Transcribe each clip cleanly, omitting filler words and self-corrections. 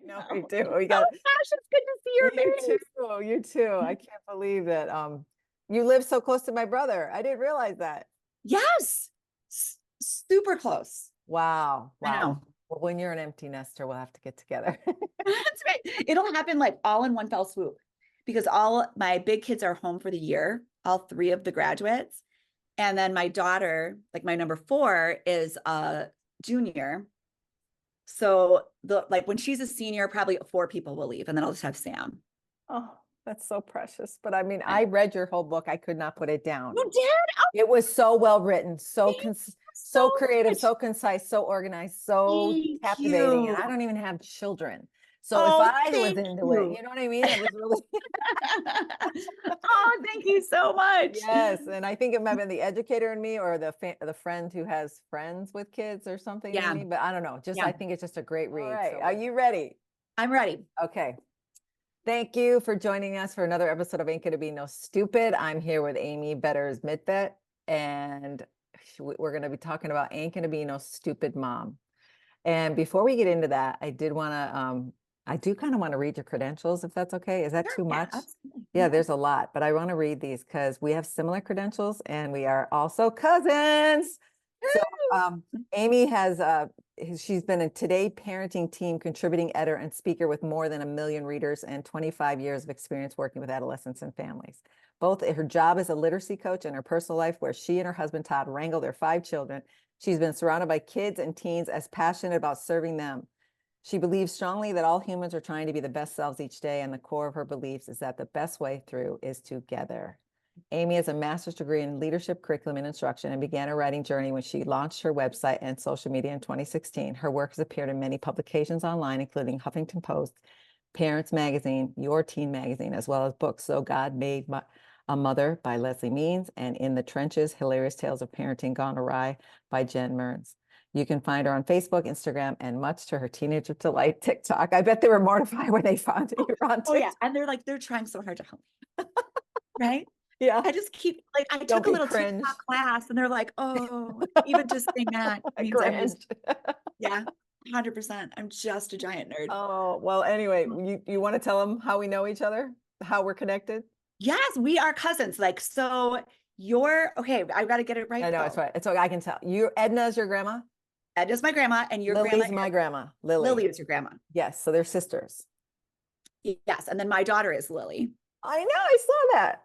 No, we do. We Oh got gosh, it's good to see your you face. too. You too. I can't believe that you live so close to my brother. I didn't realize that. Yes, super close. Wow. I Wow. know. Well, when you're an empty nester, we'll have to get together. That's right. It'll happen like all in one fell swoop because all my big kids are home for the year, all three of the graduates. And then my daughter, like my number four, is a junior. So when she's a senior, probably four people will leave, and then I'll just have Sam. Oh, that's so precious. But I mean, I read your whole book. I could not put it down. You did? Oh, It was so well written, so so creative, much. so concise, so organized, so Thank captivating. And you. I don't even have children. So if Oh, I was thank into it, you. you know what I mean? It was really Oh, thank you so much. yes. And I think it might have been the educator in me or the friend who has friends with kids or something in Yeah. me. But I don't know. Just I Yeah. think it's just a great read. All right. So are you ready? I'm ready. Okay. Thank you for joining us for another episode of Ain't Gonna Be No Stupid. I'm here with Amy Better's Midtvedt, and we're going to be talking about Ain't Gonna Be No Stupid Mom. And before we get into that, I do kind of want to read your credentials, if that's okay. Is that Sure, too yeah, much? absolutely. Yeah, Yeah. there's a lot, but I want to read these because we have similar credentials and we are also cousins. So Amy has she's been a Today parenting team contributing editor and speaker with more than 1 million readers and 25 years of experience working with adolescents and families. Both her job as a literacy coach and her personal life, where she and her husband Todd wrangle their 5 children. She's been surrounded by kids and teens as passionate about serving them. She believes strongly that all humans are trying to be the best selves each day, and the core of her beliefs is that the best way through is together. Amy has a master's degree in leadership, curriculum, and instruction and began her writing journey when she launched her website and social media in 2016. Her work has appeared in many publications online, including Huffington Post, Parents Magazine, Your Teen Magazine, as well as books So God Made a Mother by Leslie Means and In the Trenches, Hilarious Tales of Parenting Gone Awry by Jen Mearns. You can find her on Facebook, Instagram, and much to her teenager delight, TikTok. I bet they were mortified when they found you were on TikTok. Oh yeah, and they're trying so hard to help me. Right? Yeah. I just keep like I Don't took a be little cringe. TikTok class, and they're like, "Oh, even just saying that means I'm just yeah, 100%. I'm just a giant nerd." Oh, well, anyway, you want to tell them how we know each other, how we're connected? Yes, we are cousins. Like, so you're okay. I've got to get it right I know, though. it's right. It's okay. I can tell. You, Edna's your grandma? Ed is my grandma, and your grandma Lily's my grandma. Lily. Lily is your grandma. Yes, so they're sisters. Yes, and then my daughter is Lily, I know, I saw that.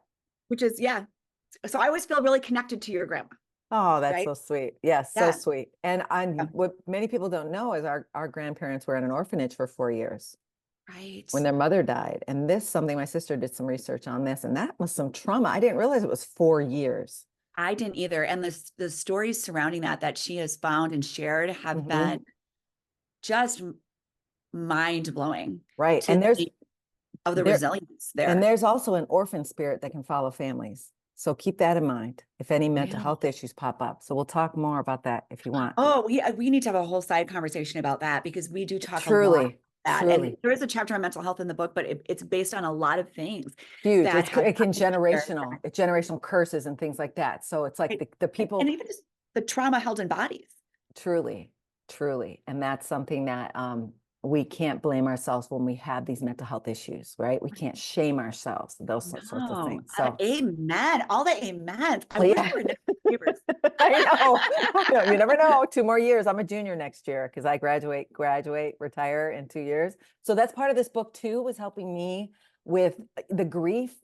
which is yeah. So I always feel really connected to your grandma, Oh, that's right? so sweet. Yes, so Yeah. sweet. And Yeah. what many people don't know is our grandparents were in an orphanage for 4 years Right. when their mother died. And this something my sister did some research on this, and that was some trauma. I didn't realize it was 4 years. I didn't either. And the stories surrounding that she has found and shared have been just mind blowing. Right. And there's of the resilience there. And there's also an orphan spirit that can follow families. So keep that in mind if any mental health issues pop up. So we'll talk more about that if you want. Oh, we need to have a whole side conversation about that because we do talk a lot Truly, about that. truly. And there is a chapter on mental health in the book, but it's based on a lot of things. Huge. That It can generational curses and things like that. So it's like the people. And even just the trauma held in bodies. Truly, truly. And that's something that we can't blame ourselves when we have these mental health issues, right? We can't shame ourselves, those sorts of things. So amen. All the amens. I yeah. wish we were next neighbors. I know. You never know. 2 more years. I'm a junior next year because I graduate, retire in 2 years. So that's part of this book too, was helping me with the grief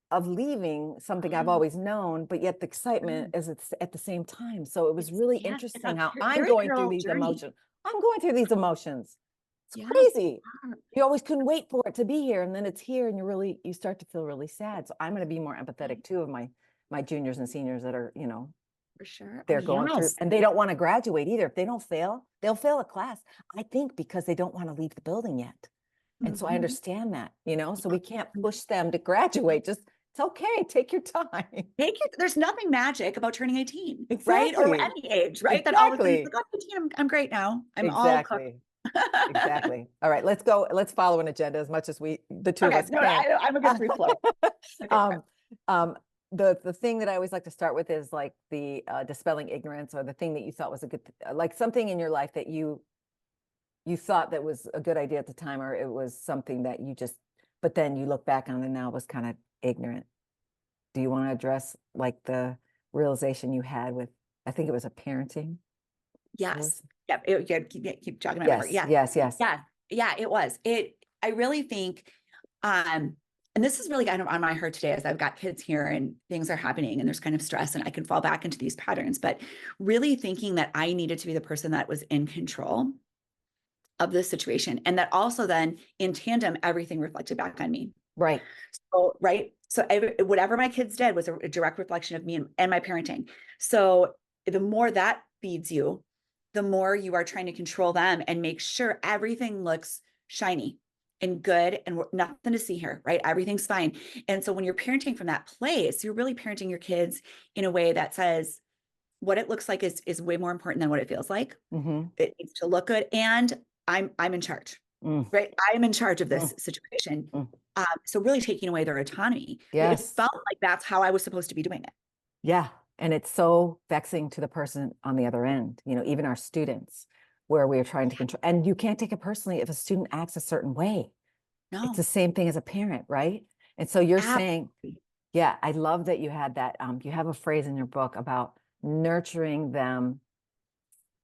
of leaving something I've always known, but yet the excitement is at the same time. So it was really interesting how I'm going through these emotions. I'm going through these emotions. It's crazy. You always couldn't wait for it to be here. And then it's here and you start to feel really sad. So I'm going to be more empathetic too of my juniors and seniors that are, for sure. They're going through, and they don't want to graduate either. If they don't fail, they'll fail a class. I think because they don't want to leave the building yet. And so I understand that, so we can't push them to graduate. Just, it's okay. Take your time. There's nothing magic about turning 18, exactly. right? Or any age, right? Exactly. That all of a sudden, like, I'm 18, I'm great now. I'm all cooked. Exactly. All right, let's go. Let's follow an agenda as much as the two of us can. I'm a good free flow. The thing that I always like to start with is like the dispelling ignorance, or the thing that you thought was a good, like something in your life that you you thought that was a good idea at the time, or it was something that you just, but then you look back on it now was kind of ignorant? Do you want to address like the realization you had with, I think it was a parenting? Yes. course? Yep. Keep jogging my memory. Yes, Yeah. yes, yes. Yeah. Yeah. It was. I really think, and this is really kind of on my heart today as I've got kids here and things are happening and there's kind of stress and I can fall back into these patterns, but really thinking that I needed to be the person that was in control of the situation. And that also then in tandem, everything reflected back on me. Right. So, right. So whatever my kids did was a direct reflection of me and my parenting. So the more that feeds you, the more you are trying to control them and make sure everything looks shiny and good and nothing to see here, right? Everything's fine. And so when you're parenting from that place, you're really parenting your kids in a way that says what it looks like is way more important than what it feels like. Mm-hmm. It needs to look good. And I'm in charge, right? I am in charge of this situation. So really taking away their autonomy. It Yes. felt like that's how I was supposed to be doing it. Yeah. And it's so vexing to the person on the other end, you know, even our students, where we're trying to control, and you can't take it personally if a student acts a certain way. No. It's the same thing as a parent, right? And so you're saying, Absolutely. yeah, I love that you had that. You have a phrase in your book about nurturing them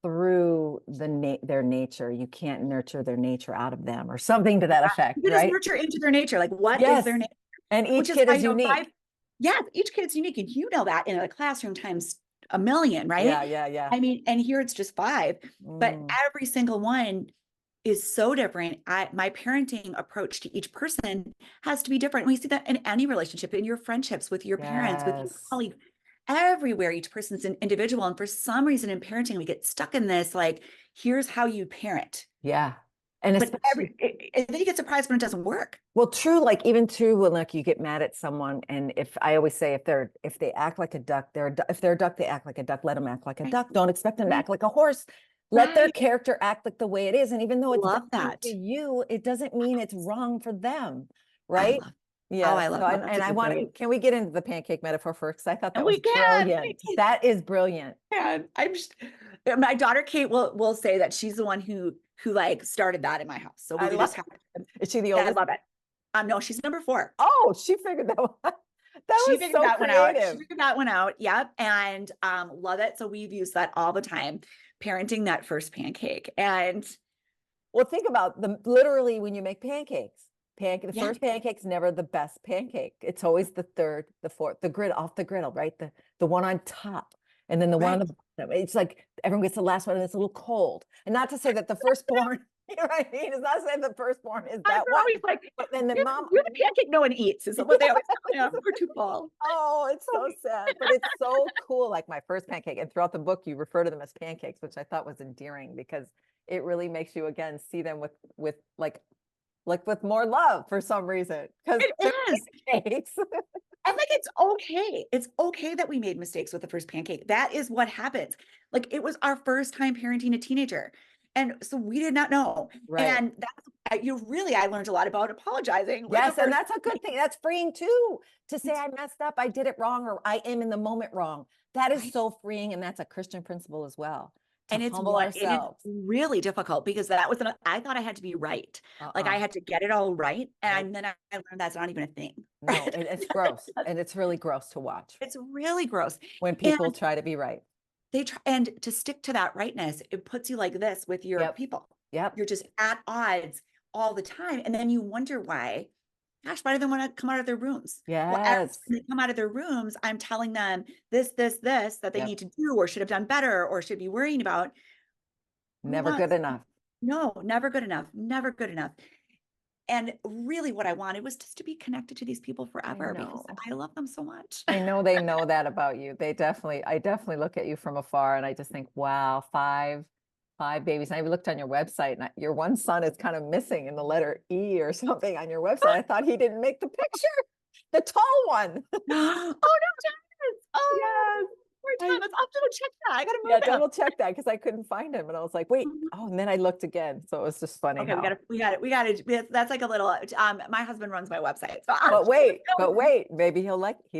through their nature. You can't nurture their nature out of them, or something to that effect, You just right? nurture into their nature. Like, what is Yes. their nature? And each Which is kid why, is you know, unique. yeah, each kid's unique. And you know that in a classroom times a million, right? Yeah, yeah, yeah. I mean, and here it's just 5, but every single one is so different. My parenting approach to each person has to be different. We see that in any relationship, in your friendships, with your parents, with your Yes. colleagues, everywhere. Each person's an individual. And for some reason in parenting, we get stuck in this, like, here's how you parent. Yeah. And But especially, and then you get surprised when it doesn't work. well, true, like even true when like you get mad at someone, and if I always say if they act like a duck, if they're a duck, they act like a duck, let them act like a Right. duck. Don't expect them to Right. act like a horse. Let their Right. character act like the way it is. And even though it's Love different that. to you, it doesn't mean it's wrong for them, I right? love. Yeah. Oh, I love that. And I want to, can we get into the pancake metaphor first? Because I thought that was We can. brilliant. That is brilliant. And I'm just, my daughter Kate will say that she's the one who like started that in my house. So we just have. Is she the I oldest? love it. No, she's number 4. Oh, she figured that one. That She was figured so that one out. She creative. figured that one out. Yep. And love it. So we've used that all the time, parenting that first pancake. And well, think about literally when you make pancakes. The yeah. first pancake's never the best pancake. It's always the third, the fourth, the grid off the griddle, right? The one on top. And then the one on the bottom. It's like everyone gets the last one and it's a little cold. And not to say that the firstborn, you know what I mean? It's not saying the firstborn is that one. Always like, but then the mom, you're the pancake no one eats, is what they always tell me. We're too full. Oh, it's so sad, but it's so cool. Like my first pancake, and throughout the book, you refer to them as pancakes, which I thought was endearing because it really makes you again see them with like with more love for some reason. Because it is. Pancakes. And like, it's okay. It's okay that we made mistakes with the first pancake. That is what happens. Like, it was our first time parenting a teenager. And so we did not know. Right. And that's, I learned a lot about apologizing. Yes. And that's a good thing. That's freeing too, to say I messed up, I did it wrong, or I am in the moment wrong. That is so freeing. And that's a Christian principle as well. And it's humble ourselves. It is really difficult because that was, I thought I had to be right. Like I had to get it all right. And then I learned that's not even a thing. No, it's gross. And it's really gross to watch. It's really gross. When people try to be right. They try, and to stick to that rightness, it puts you like this with your people. Yep. You're just at odds all the time. And then you wonder why, gosh, why do they want to come out of their rooms? Yes. Well, when they come out of their rooms, I'm telling them this, that they need to do, or should have done better, or should be worrying about. Never good enough. No, never good enough. Never good enough. And really what I wanted was just to be connected to these people forever because I love them so much. I know they know that about you. I definitely look at you from afar and I just think, wow, five babies. And I looked on your website and your one son is kind of missing in the letter E or something on your website. I thought he didn't make the picture, the tall one. Oh no, Dennis. Oh yes. More time. Let's also check that. I gotta move Yeah, him. double check that because I couldn't find him. And I was like, wait, Mhm. oh, and then I looked again. So it was just funny Okay, how. that's like a little, my husband runs my website. So But wait, maybe he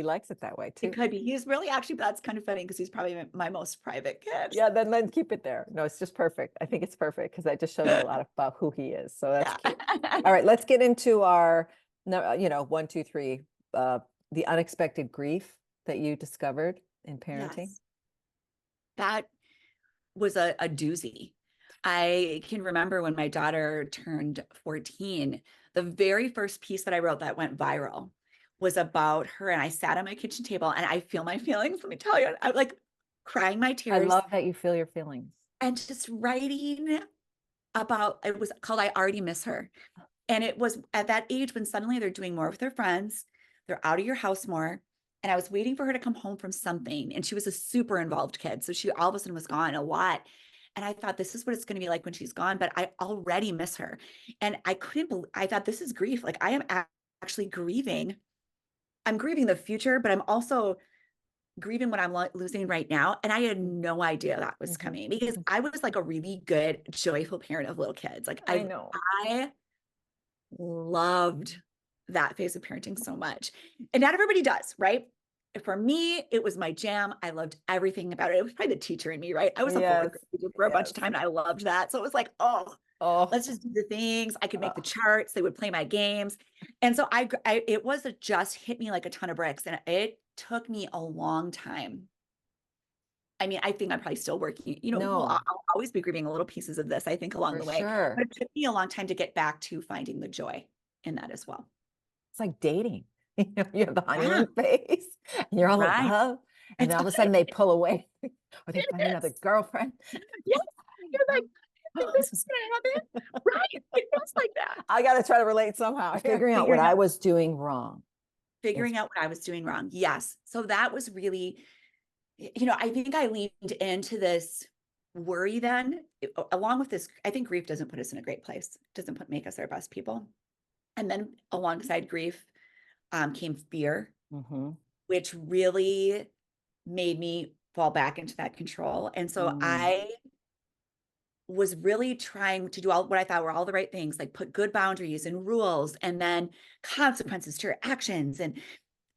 likes it that way it too. could be. He's really actually, that's kind of funny because he's probably my most private kid. Yeah, then keep it there. No, it's just perfect. I think it's perfect because that just shows you a lot about who he is. So that's Yeah. cute. All right, let's get into our, no, 1, 2, 3, the unexpected grief that you discovered in parenting. Yes. That was a doozy. I can remember when my daughter turned 14, the very first piece that I wrote that went viral was about her. And I sat at my kitchen table and I feel my feelings. Let me tell you, I'm like crying my I tears love that you feel your feelings. and just writing about, it was called I Already Miss Her. And it was at that age when suddenly they're doing more with their friends, they're out of your house more. And I was waiting for her to come home from something. And she was a super involved kid. So she all of a sudden was gone a lot. And I thought, this is what it's going to be like when she's gone, but I already miss her. And I couldn't believe, I thought, this is grief. Like I am actually grieving. I'm grieving the future, but I'm also grieving what I'm losing right now. And I had no idea that was coming because I was like a really good, joyful parent of little kids. Like I know. I loved that phase of parenting so much. And not everybody does, right? For me, it was my jam. I loved everything about it. It was probably the teacher in me, right? I was a fourth Yes. grader for a bunch of time and I loved that. So it was like, oh, Oh, let's just do the things. I could make the charts. They would play my games. And so it was just hit me like a ton of bricks. And it took me a long time. I mean, I think I'm probably still working, no, I'll always be grieving little pieces of this, I think, along for the way. sure. But it took me a long time to get back to finding the joy in that as well. It's like dating. You have the Yeah, honeymoon phase, and you're all in right. love, and It's then all of a sudden they pull away, or they find another yes. girlfriend. Yes. You're like, I think this is gonna happen. Right. It feels like that. I got to try to relate somehow. Figuring out what I was doing wrong. Figuring out what I was doing wrong. Yes. So that was really, I think I leaned into this worry then, along with this. I think grief doesn't put us in a great place, doesn't make us our best people. And then alongside grief came fear, Mm-hmm. which really made me fall back into that control. And so I was really trying to do all what I thought were all the right things, like put good boundaries and rules and then consequences to your actions. And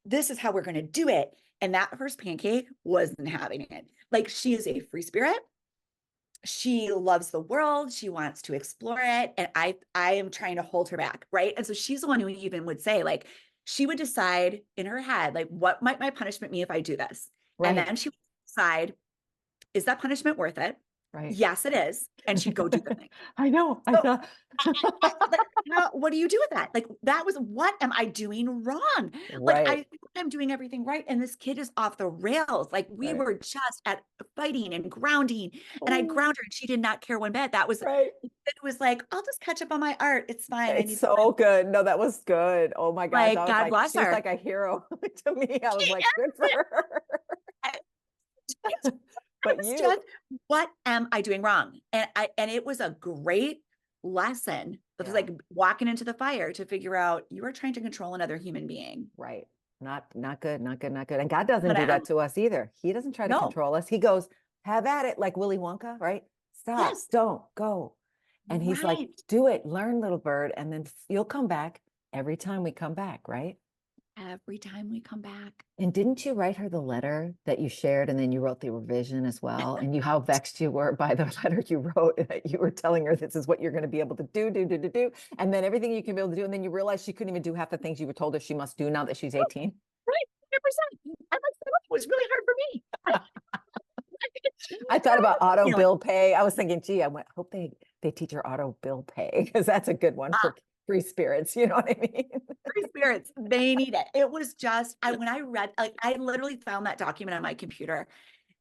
this is how we're going to do it. And that first pancake wasn't having it. Like she is a free spirit. She loves the world. She wants to explore it. And I am trying to hold her back. Right. And so she's the one who even would say, like, she would decide in her head, like, what might my punishment be if I do this? Right. And then she would decide, is that punishment worth it? Right. Yes, it is. And she'd go do the thing. I know. So, like, what do you do with that? Like, that was, what am I doing wrong? Like, I Right. think I'm doing everything right. And this kid is off the rails. Like, we Right. were just at fighting and grounding. And I ground her and she did not care one bit. That was, Right. it was like, I'll just catch up on my art. It's fine. I It's need so good. No, that was good. Oh my gosh. like, I was God like, bless she was her. like a hero to me. I was She like, is. good for her. But was you, just, what am I doing wrong? And it was a great lesson. It was like walking into the fire to figure out you are trying to control another human being. right. Not good, not good, not good. And God doesn't But do that to us either. He doesn't try to no, control us. He goes, have at it, like Willy Wonka, right? Stop, yes, don't go. And he's like, right. do it, learn, little bird, and then you'll come back every time we come back, right? Every time we come back. And didn't you write her the letter that you shared and then you wrote the revision as well? And how vexed you were by the letter you wrote that you were telling her this is what you're going to be able to do. And then everything you can be able to do. And then you realize she couldn't even do half the things you were told her she must do now that she's 18. Right, 100%. I'm like, it was really hard for me. I thought about auto bill pay. I was thinking, gee, hope they teach her auto bill pay because that's a good one for free spirits. You know what I mean? Free spirits, they need it. It was just, when I read, like, I literally found that document on my computer,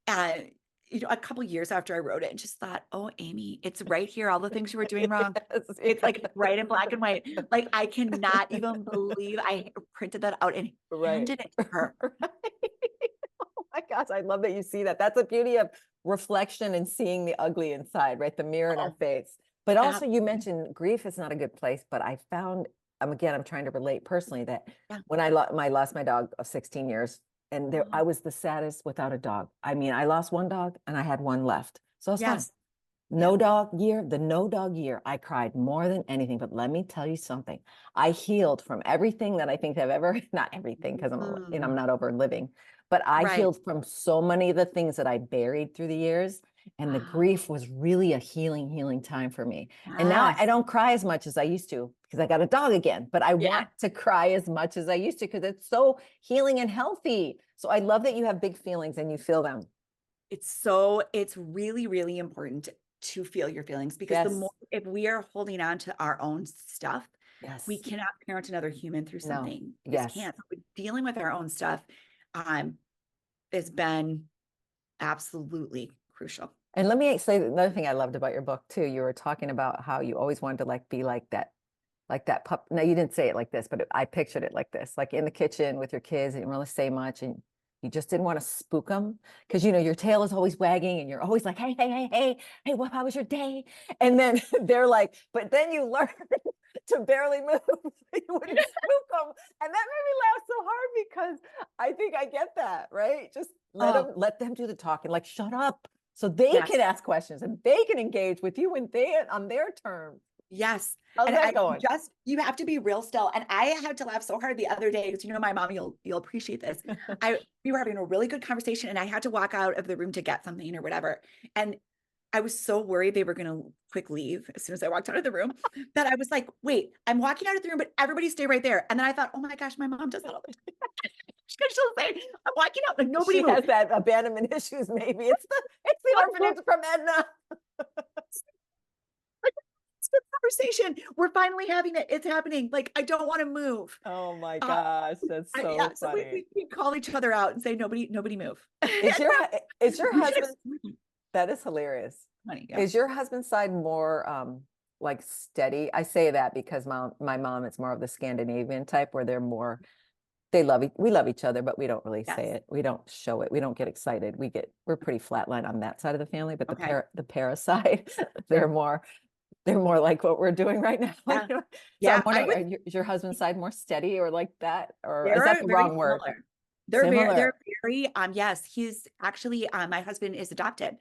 a couple years after I wrote it, and just thought, oh, Amy, it's right here. All the things you were doing wrong. Yes, It's like right in black and white. Like, I cannot even believe I printed that out and handed it to her. Oh my gosh, I love that you see that. That's the beauty of reflection and seeing the ugly inside, right? The mirror in our face. But also you mentioned grief is not a good place, but I found, I'm trying to relate personally that when I lost my dog of 16 years, and there, I was the saddest without a dog. I mean, I lost one dog and I had one left. So it's fine. Yes. No dog year, the no dog year, I cried more than anything. But let me tell you something. I healed from everything that I think I've ever, not everything, because I'm not over living, but I Right. healed from so many of the things that I buried through the years. And the grief was really a healing time for me. And now I Yes. don't cry as much as I used to because I got a dog again, but I Yeah. want to cry as much as I used to because it's so healing and healthy. So I love that you have big feelings and you feel them. It's really, really important to feel your feelings, because the Yes. more, if we are holding on to our own stuff, we Yes. cannot parent another human through No. something. We just Yes. can't. So dealing with our own stuff, has been absolutely crucial. And let me say another thing I loved about your book too. You were talking about how you always wanted to like be like that pup. No, you didn't say it like this, but I pictured it like this, like in the kitchen with your kids, and you didn't really say much, and you just didn't want to spook them because you know your tail is always wagging, and you're always like, hey, what? How was your day? And then they're like, but then you learn to barely move. You wouldn't spook them, and that made me laugh so hard because I think I get that, right? Just let them do the talking, like shut up, so they Yes. can ask questions and they can engage with you when they on their terms. Yes. How's And that going? you have to be real still. And I had to laugh so hard the other day because, you know, my mom, you'll appreciate this. We were having a really good conversation and I had to walk out of the room to get something or whatever. And I was so worried they were going to quick leave as soon as I walked out of the room that I was like, wait, I'm walking out of the room, but everybody stay right there. And then I thought, oh my gosh, my mom does that all the time. She'll say, I'm walking out, like nobody has that abandonment issues. Maybe it's the orphanage from Edna. It's the conversation. We're finally having it. It's happening. Like, I don't want to move. Oh my gosh, that's so So funny. we call each other out and say, nobody move. Is your husband, that is hilarious. Funny, yeah. Is your husband's side more like steady? I say that because my mom is more of the Scandinavian type where they're more, we love each other, but we don't really say it. We don't show it. We don't get excited. We're pretty flatline on that side of the family, but the para side, they're more like what we're doing right now. Yeah. So Yeah, I'm wondering, is your husband's side more steady or like that, or is they're that the very wrong word? similar. They're Similar. very yes, he's actually my husband is adopted,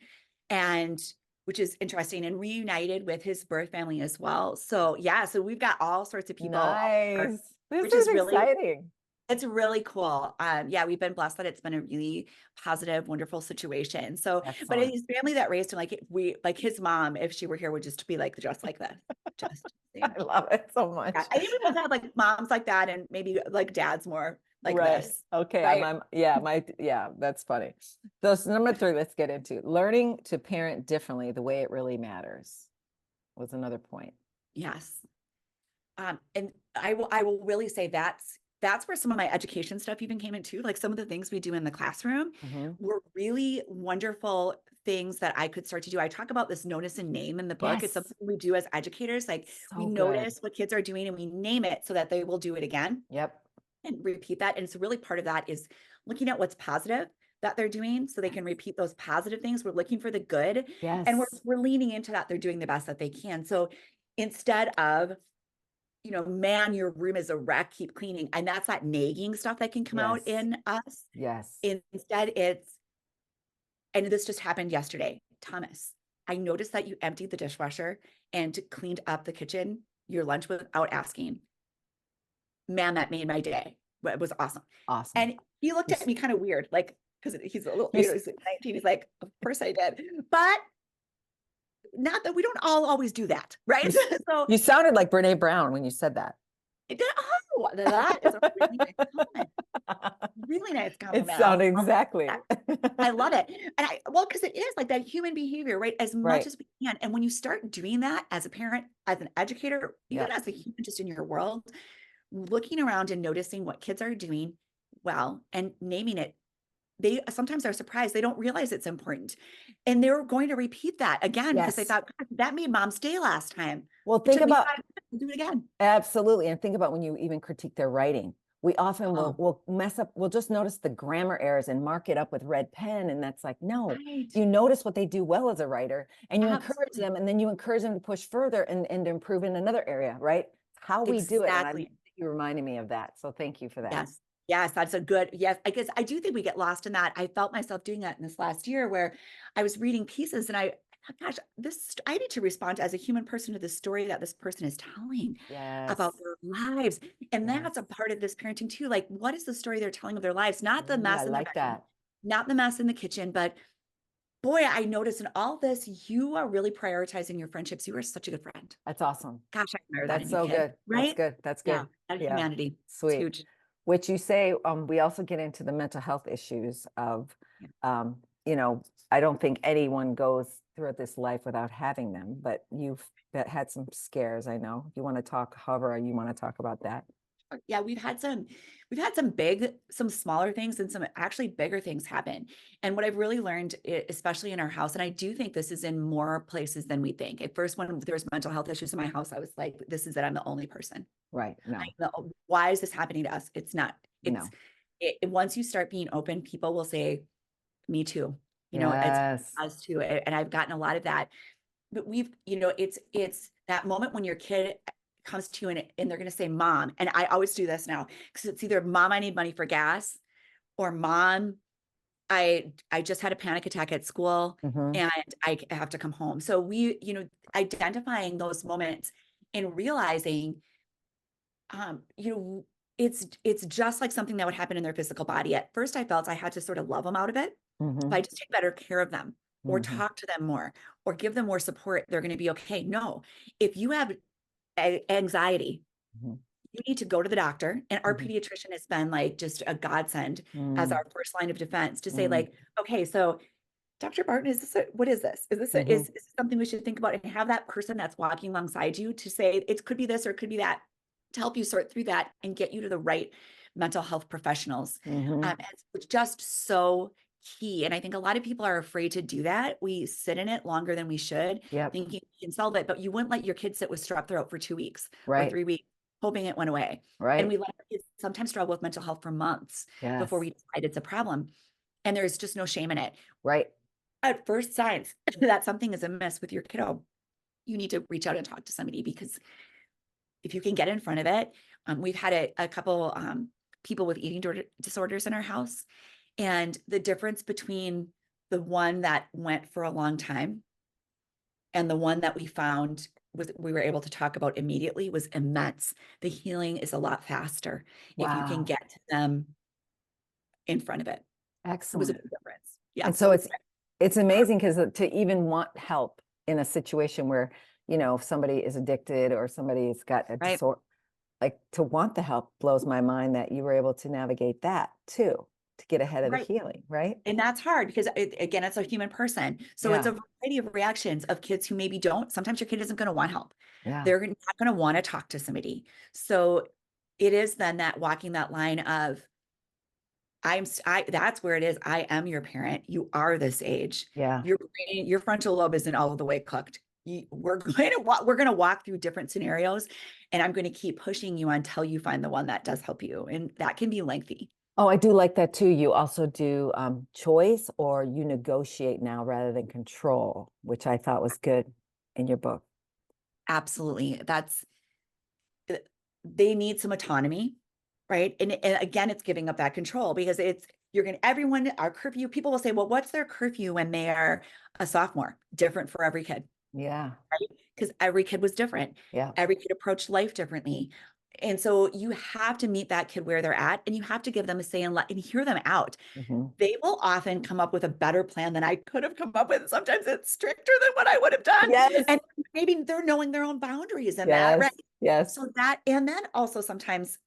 and which is interesting, and reunited with his birth family as well. So yeah, so we've got all sorts of people, Nice. which This is is really exciting. it's really cool. Yeah, we've been blessed that it's been a really positive, wonderful situation. So, but Excellent. his family that raised him, like his mom, if she were here, would just be like just like this. Just I love it so much. yeah. I think we both have like moms like that, and maybe like dads more like Right. this. Okay. Right? Yeah, that's funny. So number 3, let's get into learning to parent differently the way it really matters was another point. Yes. And I will really say that's where some of my education stuff even came into, like some of the things we do in the classroom were really wonderful things that I could start to do. I talk about this notice and name in the book. It's something we do as educators. Like we notice what kids are doing and we name it so that they will do it again. Yep. And repeat that. And it's really part of that is looking at what's positive that they're doing so they can repeat those positive things. We're looking for the good. Yes. And we're leaning into that. They're doing the best that they can. So instead of, you know, man, your room is a wreck, keep cleaning. And that's that nagging stuff that can come out in us. Yes. Instead, it's, and this just happened yesterday, Thomas, I noticed that you emptied the dishwasher and cleaned up the kitchen, your lunch without asking. Man, that made my day. It was awesome. Awesome. And he looked at me kind of weird, like, because he's a little, he's 19. He's like, of course I did. But not that we don't all always do that, right? So you sounded like Brene Brown when you said that. Oh, that is a really nice comment. Really nice comment. It sounded exactly. I love it. And because it is like that human behavior, right? As much as we can. And when you start doing that as a parent, as an educator, even as a human just in your world, looking around and noticing what kids are doing well and naming it, they sometimes are surprised. They don't realize it's important. And they're going to repeat that again because they thought, God, that made mom's day last time. Well, think about do it again. Absolutely. And think about when you even critique their writing. We often will mess up. We'll just notice the grammar errors and mark it up with red pen. And that's like, no, you notice what they do well as a writer and you encourage them, and then you encourage them to push further and improve in another area, right? How we do it. And you reminded me of that. So thank you for that. Yes. Yes, that's a good, yes, I guess I do think we get lost in that. I felt myself doing that in this last year where I was reading pieces and gosh, I need to respond as a human person to the story that this person is telling about Yes. their lives. And that's a Yes. part of this parenting too. Like, what is the story they're telling of their lives? Not the Ooh, I mess in their like bedroom, that. not the mess in the kitchen, but boy, I noticed in all this, you are really prioritizing your friendships. You are such a good friend. That's awesome. Gosh, I admire that That's in you, so kid, good. That's right? good. That's Yeah, good. that Yeah. humanity. It's Sweet. huge. Which you say, we also get into the mental health issues of, Yeah. you know, I don't think anyone goes through this life without having them, but you've had some scares, I know. If you want to talk, however, you want to talk about that. Yeah, we've had some smaller things and some actually bigger things happen. And what I've really learned, especially in our house, and I do think this is in more places than we think. At first, when there was mental health issues in my house, I was like, this is that I'm the only person. Right. No, Why is this happening to us? It's not, no. once you start being open, people will say, me too. It's Yes. us too. And I've gotten a lot of that. But it's that moment when your kid comes to you and they're going to say, mom. And I always do this now because it's either mom, I need money for gas, or mom, I just had a panic attack at school Mhm. and I have to come home. So identifying those moments and realizing, it's just like something that would happen in their physical body. At first, I felt I had to sort of love them out of it. If I Mhm. just take better care of them or Mhm. talk to them more or give them more support, they're going to be okay. No, if you have anxiety, Mhm. you need to go to the doctor. And our Mhm. pediatrician has been like just a godsend as Mm. our first line of defense to say Mm. like, okay, so Dr. Barton, what is this? Mhm. Is this something we should think about, and have that person that's walking alongside you to say it could be this or it could be that, to help you sort through that and get you to the right mental health professionals. Mhm. It's just so key. And I think a lot of people are afraid to do that. We sit in it longer than we should, Yep. thinking we can solve it, but you wouldn't let your kid sit with strep throat for 2 weeks or Right. 3 weeks, hoping it went away. And Right. we let our kids sometimes struggle with mental health for months before Yes. we decide it's a problem. And there's just no shame in it. Right. At first signs that something is amiss with your kiddo, you need to reach out and talk to somebody, because if you can get in front of it, we've had a couple people with eating disorders in our house, and the difference between the one that went for a long time and the one that we found we were able to talk about immediately was immense. The healing is a lot faster if you can Wow. get to them in front of it. It was a Excellent. big difference. Yeah. And so So it's amazing because to even want help in a situation where, if somebody is addicted or somebody's got a right. disorder, like to want the help blows my mind that you were able to navigate that too, to get ahead of the Right. healing, right? And that's hard because again, it's a human person. So it's Yeah. a variety of reactions of kids who maybe don't. Sometimes your kid isn't going to want help. Yeah. They're not going to want to talk to somebody. So it is then that walking that line of that's where it is. I am your parent. You are this age. Yeah. Your brain, your frontal lobe isn't all the way cooked. We're going to walk through different scenarios, and I'm going to keep pushing you until you find the one that does help you. And that can be lengthy. Oh, I do like that too. You also do choice, or you negotiate now rather than control, which I thought was good in your book. Absolutely. They need some autonomy, right? And again, it's giving up that control, because our curfew, people will say, well, what's their curfew when they are a sophomore? Different for every kid, Yeah. right? Because every kid was different. Yeah. Every kid approached life differently. And so you have to meet that kid where they're at, and you have to give them a say and hear them out. Mhm. They will often come up with a better plan than I could have come up with. Sometimes it's stricter than what I would have done. Yes. And maybe they're knowing their own boundaries in that, Yes. right? Yes. So and then also sometimes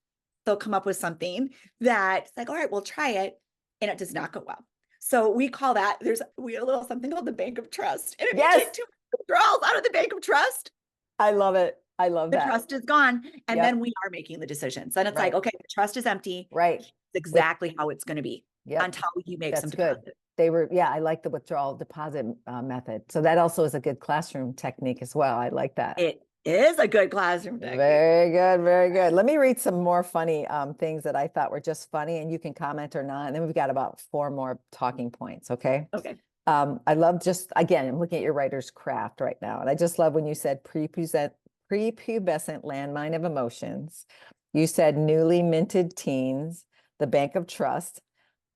they'll come up with something that's like, all right, we'll try it. And it does not go well. So we call that, we have a little something called the bank of trust. And if you Yes. take two withdrawals out of the bank of trust, I love it. I love the that. trust is gone. And then Yep. we are making the decisions. Then it's Right. like, okay, the trust is empty. Right. It's exactly how it's going to be Yep. until you make some That's good. deposit. Yeah, I like the withdrawal deposit method. So that also is a good classroom technique as well. I like that. It is a good classroom technique. Very good, very good. Let me read some more funny things that I thought were just funny, and you can comment or not. And then we've got about 4 more talking points, okay? Okay. I love again, I'm looking at your writer's craft right now, and I just love when you said prepubescent landmine of emotions. You said newly minted teens, the Bank of Trust,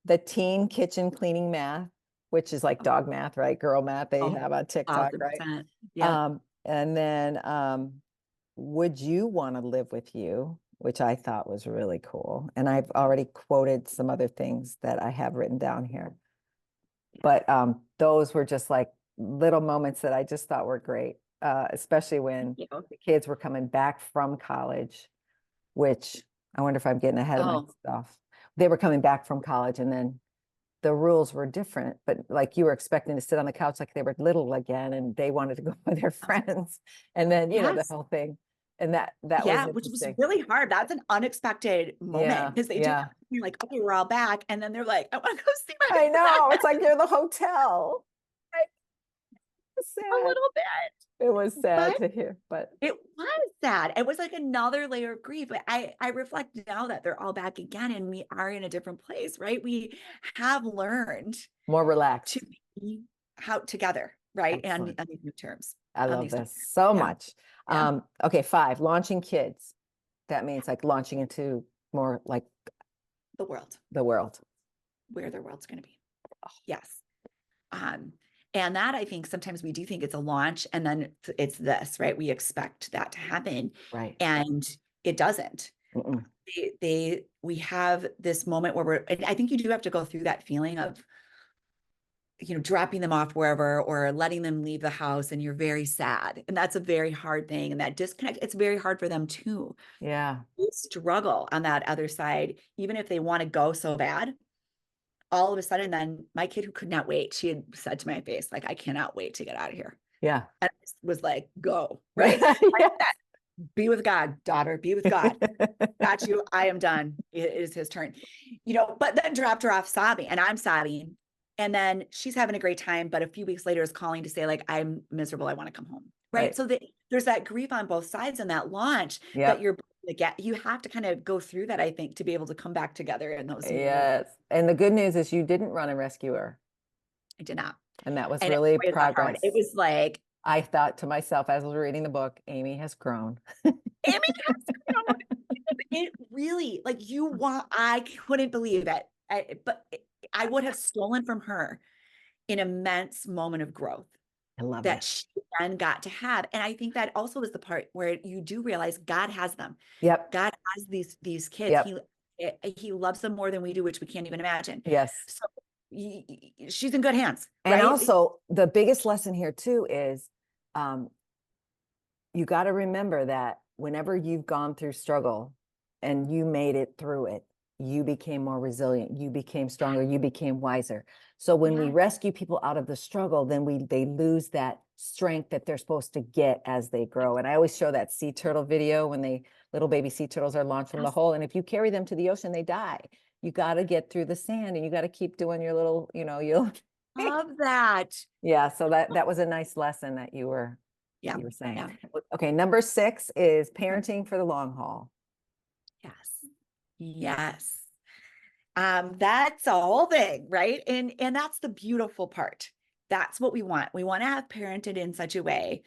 the teen kitchen cleaning math, which is like dog math, right? Girl math they Oh, have on TikTok, right? 1,000%. Yeah. And then would you want to live with you, which I thought was really cool. And I've already quoted some other things that I have written down here. But those were just like little moments that I just thought were great, especially when You know? the kids were coming back from college, which I wonder if I'm getting ahead of myself. They were coming back from college and then the rules were different, but like you were expecting to sit on the couch like they were little again and they wanted to go with their friends. And then, you know, the Yes. whole thing. And that was Which was interesting. really hard. That's an unexpected moment because they do Yeah. that. You're like, okay, we're all back. And then they're like, I want to go see my I know. friend It's like you're the hotel. It's a sad. little bit. It was sad But to hear, but it was sad. It was like another layer of grief. But I reflect now that they're all back again and we are in a different place, right? We have learned more relaxed. to be out together, right? And Excellent. on these new terms. I on love these new this terms. so Yeah. much. Yeah. Okay, 5, launching kids. That means like launching into more like The world, the world. where their world's going to be. Yes. And that I think sometimes we do think it's a launch and then it's this, right? We expect that to happen. Right. And it doesn't. Mm-mm. We have this moment where and I think you do have to go through that feeling of, you know, dropping them off wherever or letting them leave the house and you're very sad. And that's a very hard thing. And that disconnect, it's very hard for them too. Yeah. They struggle on that other side, even if they want to go so bad. All of a sudden, then my kid who could not wait, she had said to my face, like, I cannot wait to get out of here. Yeah. And I was like, go, right? Yeah. Be with God, daughter, be with God. Got you. I am done. It is his turn. You know, but then dropped her off sobbing and I'm sobbing. And then she's having a great time, but a few weeks later is calling to say, like, I'm miserable. I want to come home. Right. So there's that grief on both sides in that launch that you're you have to kind of go through that, I think, to be able to come back together in those. Yes. And the good news is you didn't run and rescue her. I did not. And that was And really it progress. It was like, I thought to myself as I was reading the book, Amy has grown. Amy has grown. It really, like I couldn't believe it. But I would have stolen from her an immense moment of growth. I love that it. she then got to have. And I think that also is the part where you do realize God has them. Yep. God has these kids. Yep. He loves them more than we do, which we can't even imagine. Yes. So she's in good hands. And right? also the biggest lesson here too is you got to remember that whenever you've gone through struggle and you made it through it, you became more resilient, you became stronger, you became wiser. So when we rescue people out of the struggle, then they lose that strength that they're supposed to get as they grow. And I always show that sea turtle video when little baby sea turtles are launched from the hole. And if you carry them to the ocean, they die. You got to get through the sand and you got to keep doing your little, you'll love that. Yeah. So that was a nice lesson that you were saying. Yeah. Okay. Number 6 is parenting for the long haul. Yes. That's a whole thing, right? And that's the beautiful part. That's what we want. We want to have parented in such a way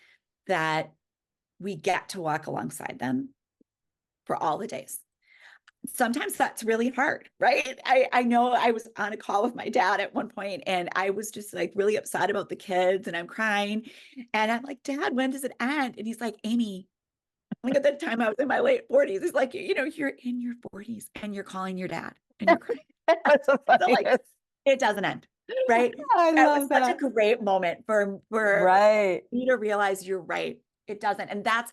that we get to walk alongside them for all the days. Sometimes that's really hard, right? I know I was on a call with my dad at one point and I was just like really upset about the kids and I'm crying. And I'm like, Dad, when does it end? And he's like, Amy, like at that time I was in my late 40s. He's like, you're in your 40s and you're calling your dad and you're crying. That's so funny. So like, it doesn't end, right? I love that. Such a great moment for me to realize you're right. It doesn't. And that's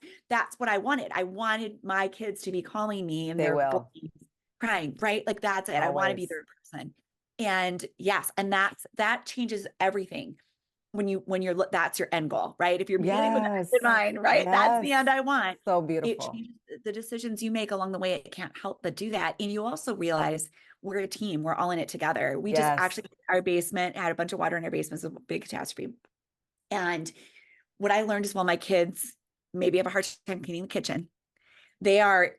what I wanted. I wanted my kids to be calling me and they're 40s, crying, right? Like that's it. Always. I want to be their person. And yes, and that changes everything. When you're that's your end goal, right? If you're beginning with that in mind, right? That's the end I want. So beautiful. It changes the decisions you make along the way. It can't help but do that. And you also realize we're a team. We're all in it together. We just actually, our basement had a bunch of water in our basement. It was a big catastrophe. And what I learned is while my kids maybe have a hard time cleaning the kitchen, they are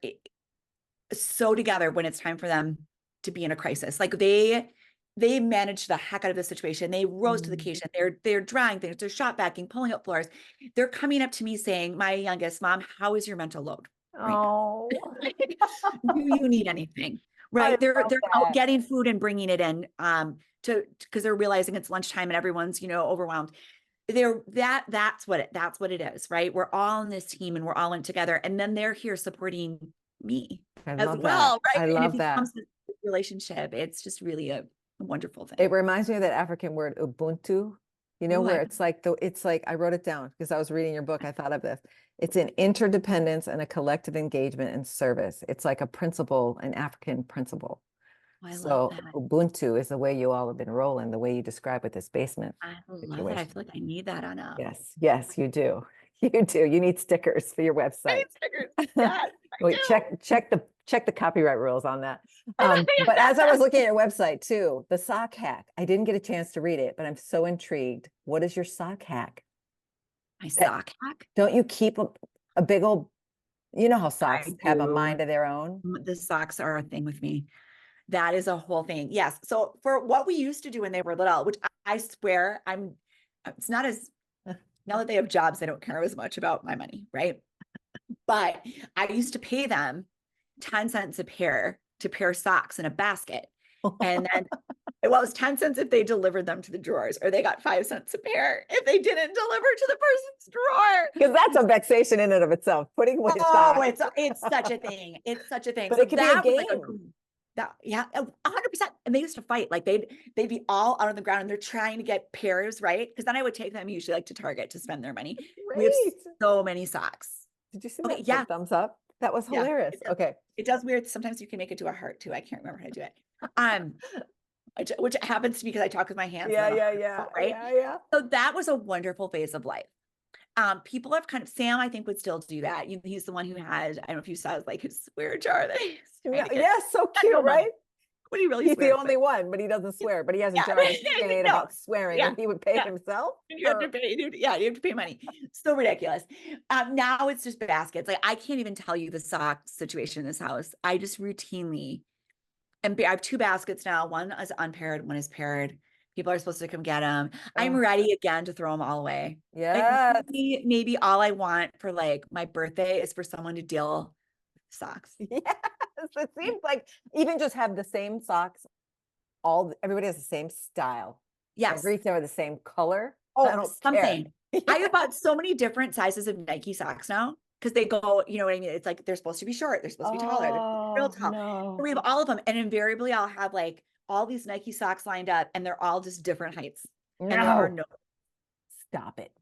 so together when it's time for them to be in a crisis. Like they manage the heck out of the situation. They rose to the occasion. They're drying things. They're shop vacuuming, pulling up floors. They're coming up to me saying, my youngest, Mom, how is your mental load? Right now? Do you need anything? right? They're love out that. getting food and bringing it in because they're realizing it's lunchtime and everyone's, overwhelmed. That's what it is, right? We're all in this team and we're all in together, and then they're here supporting me I as love that. well, right? I And it love that. becomes this relationship. It's just really a wonderful thing. It reminds me of that African word Ubuntu, Ooh, where it's like I wrote it down because I was reading your book. I thought of this. It's an interdependence and a collective engagement and service. It's like a principle, an African principle. I love So that. Ubuntu is the way you all have been rolling, the way you describe with this basement I love that. I situation. feel like I need that on a. Yes, you do. You do. You need stickers for your I website. need stickers. Yes, Wait, check the copyright rules on that. But as I was looking at your website too, the sock hack, I didn't get a chance to read it, but I'm so intrigued. What is your sock hack? My sock hack. Don't you keep a big old, you know how socks I have a do. mind of their own? The socks are a thing with me. That is a whole thing. Yes. So for what we used to do when they were little, which I swear it's not as, now that they have jobs, they don't care as much about my money, right? But I used to pay them 10 cents a pair to pair socks in a basket. And then it was 10 cents if they delivered them to the drawers, or they got 5 cents a pair if they didn't deliver to the person's drawer. Because that's a vexation in and of itself, putting away socks. It's such a thing. It's such a thing. But So it could be a that was like game. yeah, 100%. And they used to fight. Like they'd be all out on the ground and they're trying to get pairs, right? Because then I would take them usually like to Target to spend their money. We have Great. so many socks. Did you see Okay, that yeah. thumbs up? That was Yeah, hilarious. Okay. It does weird. Sometimes you can make it to a heart too. I can't remember how to do it. Which happens to me because I talk with my hands. Yeah. Right. Yeah. So that was a wonderful phase of life. People have Sam, I think, would still do that. He's the one who had, I don't know if you saw his swear jar that he's Yeah, so cute, right? What he really He's swears, the only one, but he doesn't swear. But he has a jar that he made No. about swearing, and he would pay himself. You have to pay. You have to pay money. So ridiculous. Now it's just baskets. Like I can't even tell you the sock situation in this house. I just routinely, and I have 2 baskets now. One is unpaired, one is paired. People are supposed to come get them. I'm ready again to throw them all away. Yeah. Like maybe all I want for like my birthday is for someone to deal socks. Yes. It seems like even just have the same socks. Everybody has the same style. Yes. Every they are the same color. Oh, something. Yeah. I have bought so many different sizes of Nike socks now because they go, you know what I mean? It's like they're supposed to be short, they're supposed to be taller, they're real tall. No. So we have all of them, and invariably I'll have like all these Nike socks lined up, and they're all just different heights. And there are no. Stop it.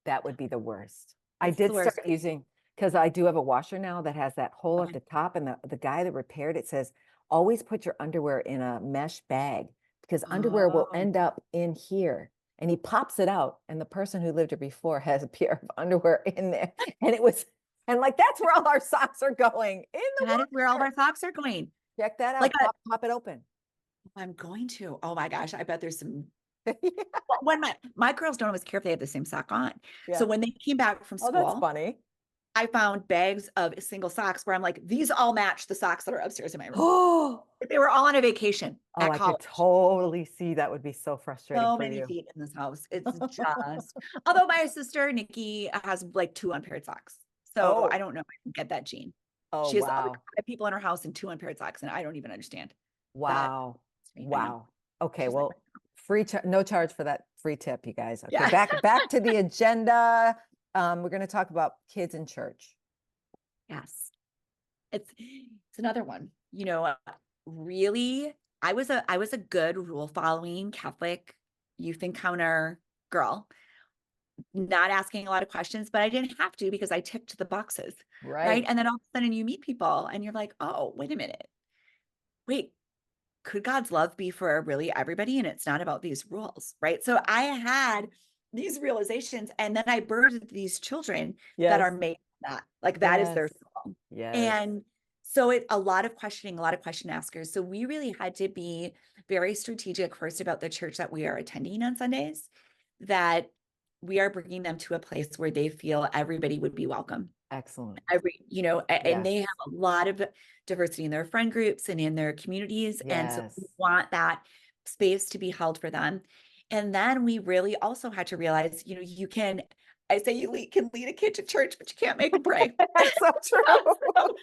That would be the worst. It's I did the worst. start using, because I do have a washer now that has that hole at the top, and the guy that repaired it says, always put your underwear in a mesh bag because underwear will end up in here. And he pops it out, and the person who lived here before has a pair of underwear in there. And like, that's where all our socks are going. That is where all of our socks are going. Check that out. Like pop it open. I'm going to. Oh my gosh, I bet there's some. Well, when my girls don't always care if they have the same sock on. Yeah. So when they came back from school, that's funny. I found bags of single socks where I'm like, these all match the socks that are upstairs in my room. Oh, they were all on a vacation. I could totally see that would be so frustrating. So for many you. feet in this house. It's just, although my sister, Nikki, has like 2 unpaired socks. So I don't know if I can get that gene. Oh, she has wow. 5 people in her house and 2 unpaired socks, and I don't even understand. Wow. Wow. Okay. Well, no charge for that free tip, you guys. Okay. Yeah. Back to the agenda. We're going to talk about kids in church. Yes. It's another one, really, I was a good rule following Catholic youth encounter girl, not asking a lot of questions, but I didn't have to because I ticked the boxes. Right. And then all of a sudden you meet people and you're like, oh, wait a minute. Wait, could God's love be for really everybody? And it's not about these rules. Right. So I had these realizations, and then I birthed these children that are made that, like that is their soul. And so a lot of questioning, a lot of question askers. So we really had to be very strategic first about the church that we are attending on Sundays, that we are bringing them to a place where they feel everybody would be welcome. Excellent. And they have a lot of diversity in their friend groups and in their communities. And so we want that space to be held for them. And then we really also had to realize, you can I say can lead a kid to church, but you can't make them pray. That's so true. So,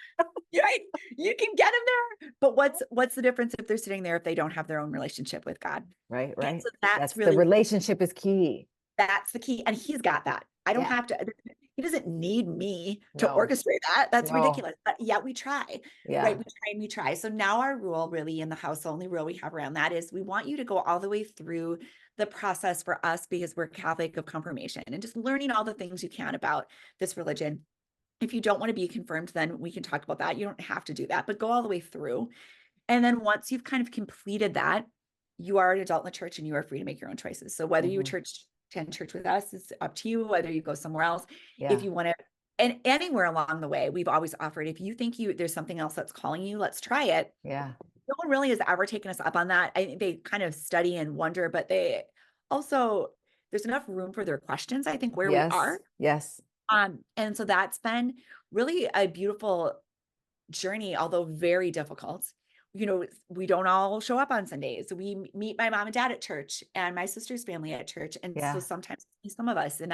right? You can get them there, but what's the difference if they're sitting there if they don't have their own relationship with God? Right, And right. so that's That's the really relationship is key. that's the key. And he's got that. I don't Yeah. have to, he doesn't need me to No, orchestrate that. That's no. ridiculous. But yet we try, Yeah. right? We try and we try. So now our rule really in the house, the only rule we have around that is we want you to go all the way through the process for us because we're Catholic of confirmation and just learning all the things you can about this religion. If you don't want to be confirmed, then we can talk about that. You don't have to do that, but go all the way through. And then once you've kind of completed that, you are an adult in the church and you are free to make your own choices. So whether you attend church with us, it's up to you, whether you go somewhere else. Yeah. If you want to, and anywhere along the way, we've always offered, if you think there's something else that's calling you, let's try it. Yeah. No one really has ever taken us up on that. I think they kind of study and wonder, but they also, there's enough room for their questions, I think, where we are. Yes. And so that's been really a beautiful journey, although very difficult. You know, we don't all show up on Sundays. We meet my mom and dad at church and my sister's family at church. And so sometimes some of us, and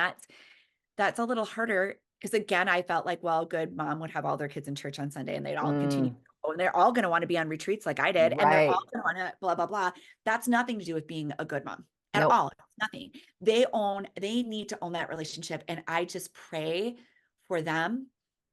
that's a little harder because again, I felt like, well, good mom would have all their kids in church on Sunday and they'd all continue to go, and they're all going to want to be on retreats like I did. And they're all going to want to blah, blah, blah. That's nothing to do with being a good mom at all. It's nothing. They need to own that relationship. And I just pray for them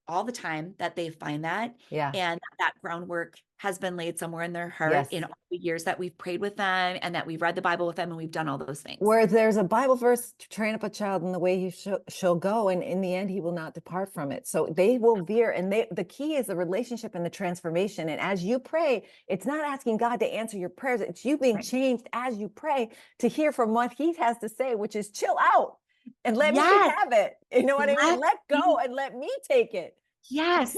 all the time that they find that. Yeah. And that groundwork has been laid somewhere in their heart in all the years that we've prayed with them and that we've read the Bible with them and we've done all those things. Where there's a Bible verse to train up a child in the way he shall go, and in the end he will not depart from it. So they will veer, and the key is the relationship and the transformation. And as you pray, it's not asking God to answer your prayers. It's you being changed as you pray to hear from what he has to say, which is chill out and let me have it. You know what I mean? Let go and let me take it. Yes.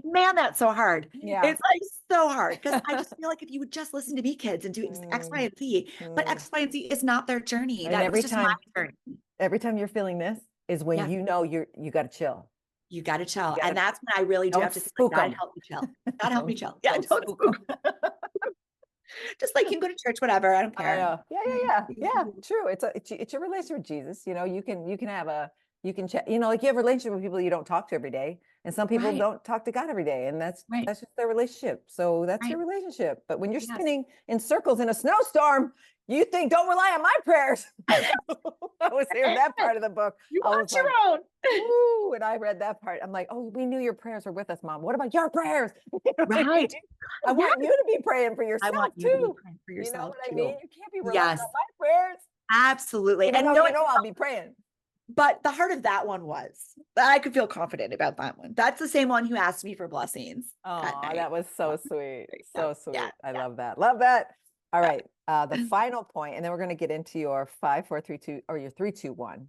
Man, that's so hard. Yeah. It's like so hard because I just feel like if you would just listen to me, kids, and do X, Y, and Z, but X, Y, and Z is not their journey. And That was just my journey. Every time you're feeling this is when you know you got to chill. You got to chill. And that's when I really do have to say, God, help me chill. God, help me chill. Yeah, don't spook. Just like you can go to church, whatever. I don't care. Yeah. True. It's your relationship with Jesus. You know, you can have you know, like you have a relationship with people you don't talk to every day. And some people don't talk to God every day. And that's just their relationship. So that's your relationship. But when you're spinning in circles in a snowstorm, you think, don't rely on my prayers. I was hearing that part of the book. You want your own. Ooh, and I read that part. I'm like, oh, we knew your prayers were with us, Mom. What about your prayers? Right. I want you to be praying for yourself too. You to be praying for yourself, you know what I mean? You can't be relying on my prayers. Absolutely. And you know I'll be praying. But the heart of that one was that I could feel confident about that one. That's the same one who asked me for blessings. Oh, that was so sweet. So sweet. Yeah, I love that. Love that. All right. The final point, and then we're going to get into your 5, 4, 3, 2, or your 3, 2, 1. Do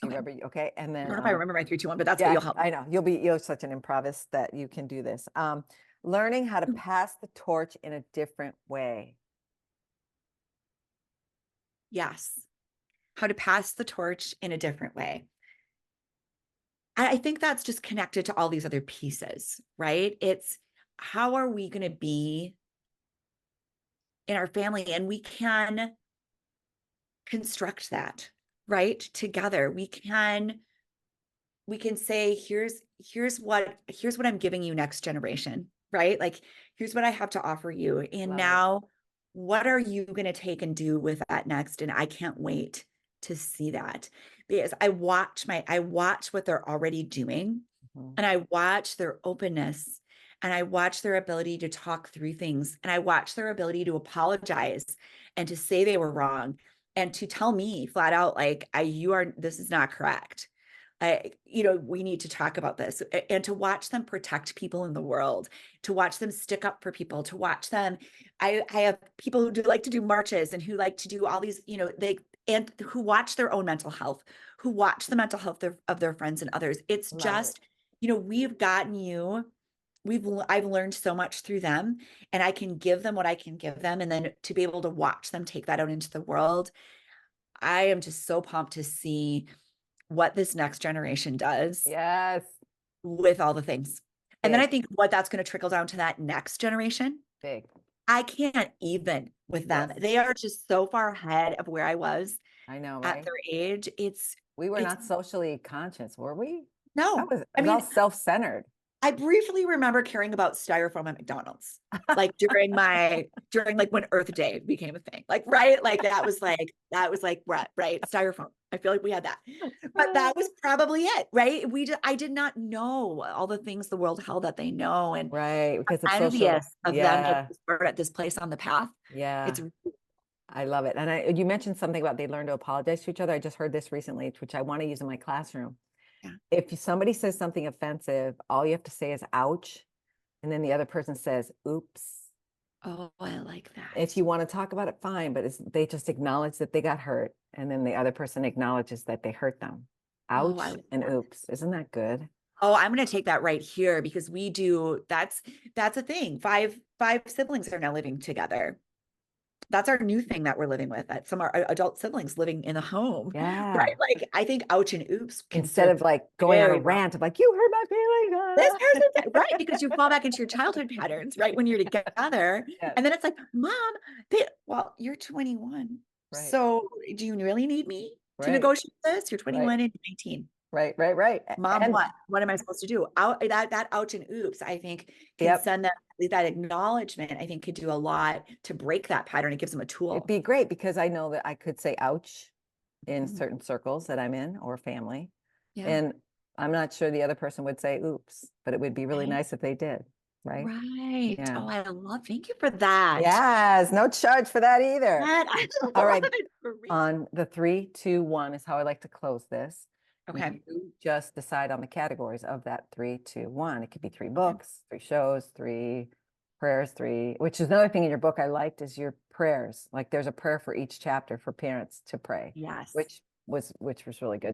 you remember? Okay. And then I don't know if I remember my 3, 2, 1, but that's what you'll help. I know you're such an improvist that you can do this. Learning how to pass the torch in a different way. Yes. How to pass the torch in a different way. I think that's just connected to all these other pieces, right? It's how are we going to be in our family? And we can construct that, right? Together. We can say, here's what I'm giving you next generation, right? Like, here's what I have to offer you. And now, what are you going to take and do with that next? And I can't wait to see that, because I watch what they're already doing, and I watch their openness, and I watch their ability to talk through things, and I watch their ability to apologize and to say they were wrong and to tell me flat out, like, this is not correct. We need to talk about this, and to watch them protect people in the world, to watch them stick up for people, to watch them. I have people who like to do marches and who like to do all these, and who watch their own mental health, who watch the mental health of their friends and others. It's just, we've gotten you. I've learned so much through them, and I can give them what I can give them. And then to be able to watch them take that out into the world, I am just so pumped to see what this next generation does. Yes. With all the things. And then I think what that's going to trickle down to that next generation. Big. I can't even with them. They are just so far ahead of where I was. I know, right? At their age. It's We were It's not socially conscious, were we? no, It I was all mean, self-centered. I briefly remember caring about styrofoam at McDonald's, like during like when Earth Day became a thing, like, right? Like that was like, right, styrofoam. I feel like we had that, but that was probably it, right? I did not know all the things the world held that they know. And Right, because of I'm social. envious of them getting Yeah, started at this place on the path. yeah. It's I love it. And you mentioned something about they learn to apologize to each other. I just heard this recently, which I want to use in my classroom. yeah. If somebody says something offensive, all you have to say is ouch. And then the other person says, oops. Oh, I like that. If you want to talk about it, fine, but they just acknowledge that they got hurt. And then the other person acknowledges that they hurt them. Oh, Ouch I like and that. oops. Isn't that good? Oh, I'm going to take that right here because that's a thing. Five siblings are now living together. That's our new thing that we're living with, that some are adult siblings living in the home, Yeah. right? Like I think ouch and oops can Instead serve of like going on a very well. rant of like, you hurt my feelings. This person, right? Because you fall back into your childhood patterns, right? When you're together. Yes. And then it's like, Mom, well, you're 21. Right. So do you really need me to Right. negotiate this? You're 21 Right. and 19. Right. Right. Right. Mom, And what am I supposed to do? That ouch and oops, I think can yep, send that acknowledgement, I think could do a lot to break that pattern. It gives them a it'd tool. be great because I know that I could say ouch in Mhm. certain circles that I'm in or family. Yeah. And I'm not sure the other person would say oops, but it would be really Right. nice if they did. Right. Right. Yeah. Oh, thank you for that. Yes. No charge for that either. I All love right. it for real. On the 3, 2, 1 is how I like to close this. Okay. You just decide on the categories of that 3, 2, 1. It could be 3 books, 3 shows, 3 prayers, 3, which is another thing in your book I liked is your prayers. Like there's a prayer for each chapter for parents to pray, Yes. which was really good.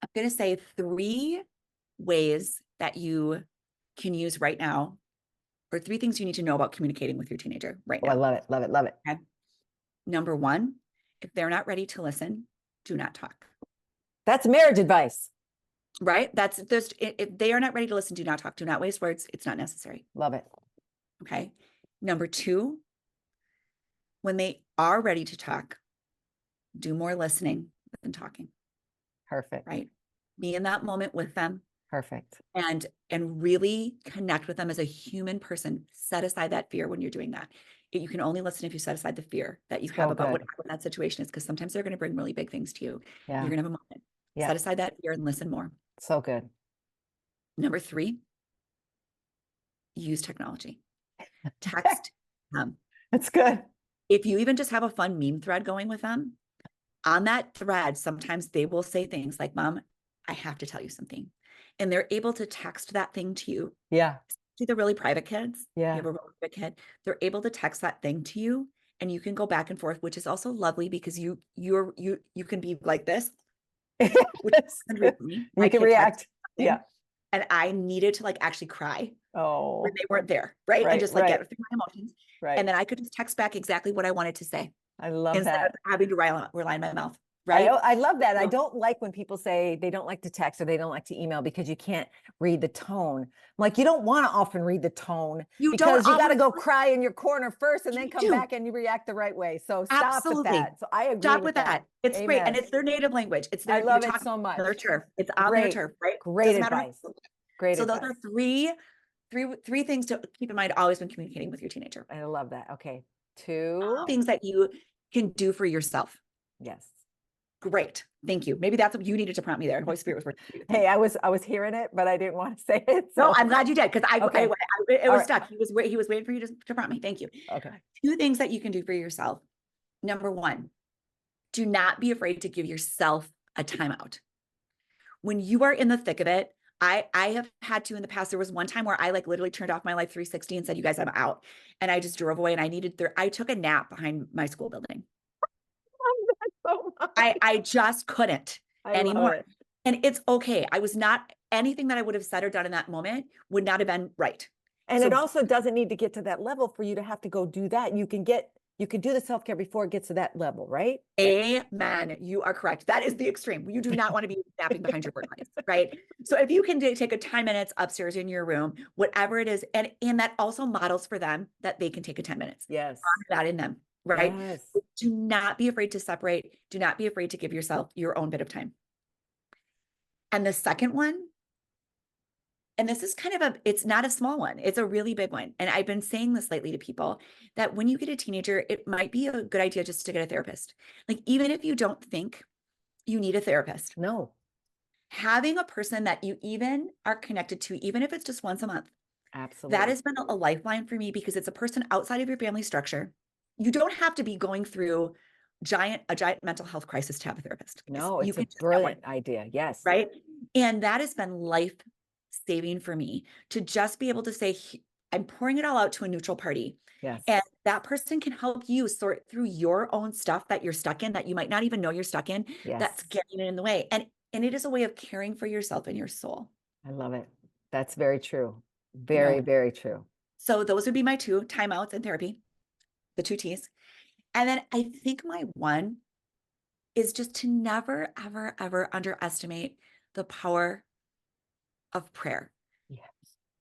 I'm going to say 3 ways that you can use right now, or 3 things you need to know about communicating with your teenager right Oh, I now. love it. Love it. Love it. Okay. Number 1, if they're not ready to listen, do not talk. That's marriage advice. Right? That's just, if they are not ready to listen, do not talk. Do not waste words. It's not necessary. Love it. Okay. Number 2, when they are ready to talk, do more listening than talking. Perfect. Right? Be in that moment with them. Perfect. And really connect with them as a human person. Set aside that fear when you're doing that. You can only listen if you set aside the fear that you have about whatever that situation is, because sometimes they're going to bring really big things to you. Yeah. You're going to have a moment. Yeah. Set aside that fear and listen more. So good. Number 3, use technology. Text them. That's good. If you even just have a fun meme thread going with them, on that thread, sometimes they will say things like, Mom, I have to tell you something. And they're able to text that thing to you. Yeah. To the really private kids. Yeah. You have a really private kid. They're able to text that thing to you, and you can go back and forth, which is also lovely because you can be like this. You can react. Yeah. And I needed to like actually cry. Oh. When they weren't there. Right. And just like get through my emotions. Right. And then I could just text back exactly what I wanted to say. I love instead that. of having to rely on my mouth. Right. I love that. I So- don't like when people say they don't like to text or they don't like to email because you can't read the tone. I'm like, you don't want to often read the tone because you got to go cry in your corner first and then come back and you react the right way. So stop with that. So I agree. Stop with that. It's great. And it's their native language. It's their, I love it so much. Their turf. It's on their turf, right? Great advice. Great so advice. Those are three things to keep in mind always when communicating with your teenager. I love that. Okay. 2 things that you can do for yourself. Yes. Great. Thank you. Maybe that's what you needed to prompt me there. Holy Spirit was working. Hey, I was hearing it, but I didn't want to say it. So. No, I'm glad you did because it was stuck. Right. He was waiting for you to prompt me. Thank you. Okay. 2 things that you can do for yourself. Number 1, do not be afraid to give yourself a timeout. When you are in the thick of it, I have had to in the past. There was one time where I like literally turned off my Life 360 and said, you guys, I'm out. And I just drove away and I took a nap behind my school building. So I just couldn't anymore. And it's okay. I was not, anything that I would have said or done in that moment would not have been right. And it also doesn't need to get to that level for you to have to go do that. You can do the self-care before it gets to that level, right? Amen. You are correct. That is the extreme. You do not want to be napping behind your workplace, right? So if you can take a 10 minutes upstairs in your room, whatever it is, and that also models for them that they can take a 10 minutes. Yes. Honor that in them. right? Yes. Do not be afraid to separate. Do not be afraid to give yourself your own bit of time. And the second one, and this is kind of it's not a small one, it's a really big one. And I've been saying this lately to people that when you get a teenager, it might be a good idea just to get a therapist. Like, even if you don't think you need a therapist, No, having a person that you even are connected to, even if it's just once a month, absolutely. that has been a lifeline for me, because it's a person outside of your family structure. You don't have to be going through a giant mental health crisis to have a therapist. No, You it's can a just get one, brilliant idea. Yes. right? And that has been life saving for me, to just be able to say, I'm pouring it all out to a neutral party. Yes. And that person can help you sort through your own stuff that you're stuck in, that you might not even know you're stuck in, Yes. that's getting in the way. And it is a way of caring for yourself and your soul. I love it. That's very true. You Very, know? very true. So those would be my 2 timeouts in therapy, the 2 T's. And then I think my 1 is just to never, ever, ever underestimate the power of prayer. Yes.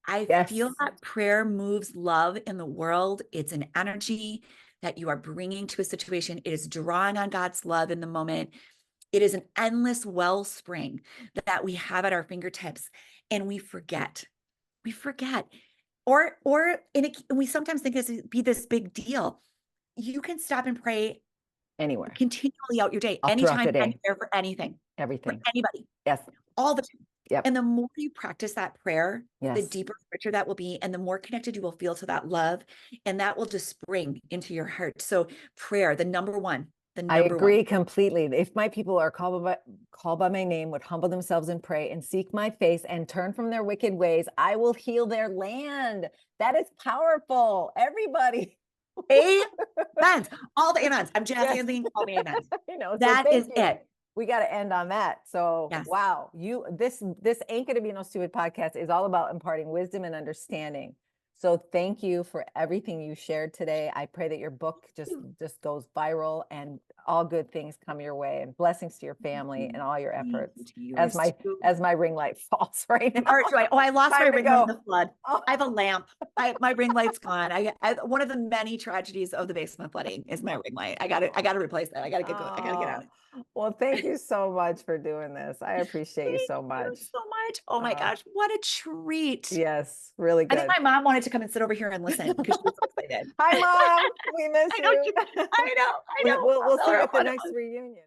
I Yes. feel that prayer moves love in the world. It's an energy that you are bringing to a situation. It is drawing on God's love in the moment. It is an endless wellspring that we have at our fingertips, and we forget. We forget. And we sometimes think it be this big deal. You can stop and pray Anywhere. continually out your day, All throughout anytime, the day. anywhere, for anything, for Everything. anybody, Yes. all the time. Yep. And the more you practice that prayer, the Yes. deeper, richer that will be, and the more connected you will feel to that love, and that will just spring into your heart. So prayer, the number one, I agree completely. If my people are called by my name, would humble themselves and pray and seek my face and turn from their wicked ways, I will heal their land. That is powerful. Everybody. Amens. All the amens. I'm jazz Yes. handsing, all the amens. You know, so That is thank you. it. We got to end on that. So, Yes. wow, this Ain't Gonna Be No Stupid podcast is all about imparting wisdom and understanding. So thank you for everything you shared today. I pray that your book just goes viral and all good things come your way, and blessings to your family and all your efforts. As my ring light falls right now. I lost my ring light in the flood. Oh. I have a lamp. My ring light's gone. One of the many tragedies of the basement flooding is my ring light. I gotta replace that. I gotta get on it. Well, thank you so much for doing this. I appreciate you so much. Thank you so much. Oh my gosh, what a treat. Yes, really good. I think my mom wanted to come and sit over here and listen because she was so excited. Hi, Mom. We miss you. I know. We'll see you at the next reunion.